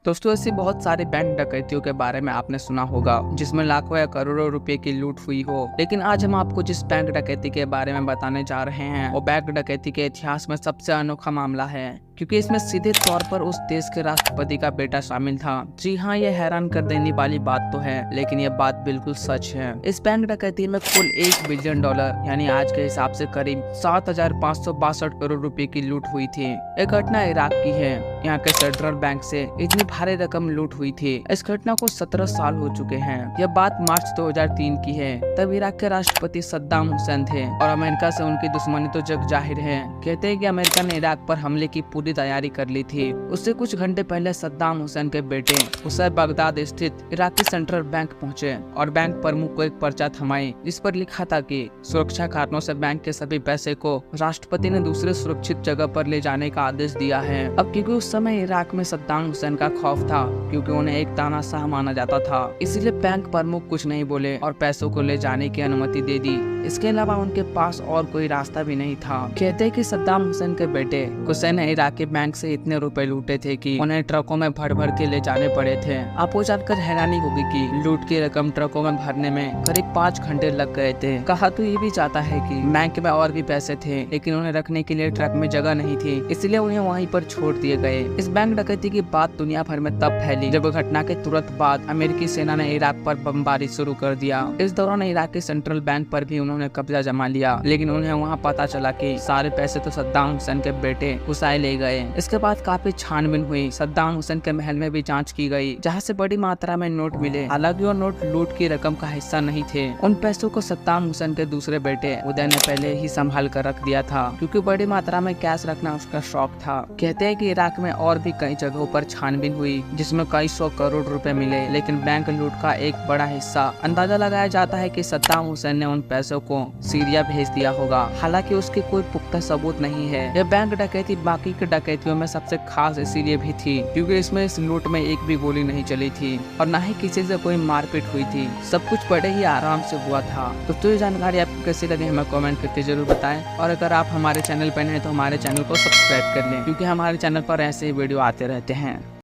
दोस्तों ऐसी बहुत सारी बैंक डकैतियों के बारे में आपने सुना होगा जिसमें लाखों या करोड़ों रुपए की लूट हुई हो। लेकिन आज हम आपको जिस बैंक डकैती के बारे में बताने जा रहे हैं वो बैंक डकैती के इतिहास में सबसे अनोखा मामला है, क्योंकि इसमें सीधे तौर पर उस देश के राष्ट्रपति का बेटा शामिल था। जी हाँ, ये हैरान कर देने वाली बात तो है, लेकिन ये बात बिल्कुल सच है। इस बैंक डकैती में कुल $1 बिलियन यानी आज के हिसाब से करीब 7,562 करोड़ रुपए की लूट हुई थी। यह घटना इराक की है। यहाँ के सेंट्रल बैंक से इतनी भारी रकम लूट हुई थी। इस घटना को 17 साल हो चुके हैं। यह बात मार्च 2003 की है। तब इराक के राष्ट्रपति सद्दाम हुसैन थे और अमेरिका से उनकी दुश्मनी तो जग जाहिर है। कहते हैं कि अमेरिका ने इराक पर हमले की पूरी तैयारी कर ली थी। उससे कुछ घंटे पहले सद्दाम हुसैन के बेटे हुसैन बगदाद स्थित इराकी सेंट्रल बैंक पहुंचे और बैंक प्रमुख को एक पर्चा थमाई, जिस पर लिखा था कि सुरक्षा कारणों से बैंक के सभी पैसे को राष्ट्रपति ने दूसरे सुरक्षित जगह पर ले जाने का आदेश दिया है। अब क्योंकि उस समय इराक में सद्दाम हुसैन का खौफ था, क्योंकि उन्हें एक तानाशाह माना जाता था, इसलिए बैंक प्रमुख कुछ नहीं बोले और पैसों को ले जाने की अनुमति दे दी। इसके अलावा उनके पास और कोई रास्ता भी नहीं था। कहते हैं कि सद्दाम हुसैन के बेटे हुसैन ने इराकी बैंक से इतने रुपए लूटे थे कि उन्हें ट्रकों में भर भर के ले जाने पड़े थे। आपको जानकर हैरानी होगी कि लूट की रकम ट्रकों में भरने में करीब 5 घंटे लग गए थे। कहा तो ये भी जाता है कि बैंक में और भी पैसे थे, लेकिन उन्हें रखने के लिए ट्रक में जगह नहीं थी, इसलिए उन्हें वहीं पर छोड़ दिए गए। इस बैंक डकैती की बात दुनिया भर में तब फैली जब घटना के तुरंत बाद अमेरिकी सेना ने इराक पर बमबारी शुरू कर दिया। इस दौरान इराक के सेंट्रल बैंक पर भी उन्होंने कब्जा जमा लिया, लेकिन उन्हें वहां पता चला कि सारे पैसे तो सद्दाम हुसैन के बेटे हुसैन ले गए। इसके बाद काफी छानबीन हुई। सद्दाम हुसैन के महल में भी जांच की गई, जहां से बड़ी मात्रा में नोट मिले। हालांकि वो नोट लूट की रकम का हिस्सा नहीं थे। उन पैसों को सद्दाम हुसैन के दूसरे बेटे उदय ने पहले ही संभाल कर रख दिया था, क्योंकि बड़ी मात्रा में कैश रखना उसका शौक था। कहते हैं कि इराक में और भी कई जगहों पर छानबीन हुई, जिसमें कई 100 करोड़ रुपए मिले, लेकिन बैंक लूट का एक बड़ा हिस्सा अंदाजा लगाया जाता है कि सद्दाम हुसैन ने उन पैसों को सीरिया भेज दिया होगा। हालांकि उसके कोई पुख्ता सबूत नहीं है। यह बैंक डकैती बाकी के डकैतियों में सबसे खास इसीलिए भी थी क्योंकि इसमें इस लूट में एक भी गोली नहीं चली थी और न ही किसी से कोई मारपीट हुई थी। सब कुछ बड़े ही आराम से हुआ था। तो ये जानकारी आपको कैसी लगी हमें कमेंट करके जरूर बताएं, और अगर आप हमारे चैनल पर नए हैं तो हमारे चैनल को सब्सक्राइब कर लें, क्योंकि हमारे चैनल पर ऐसे ही वीडियो आते रहते हैं।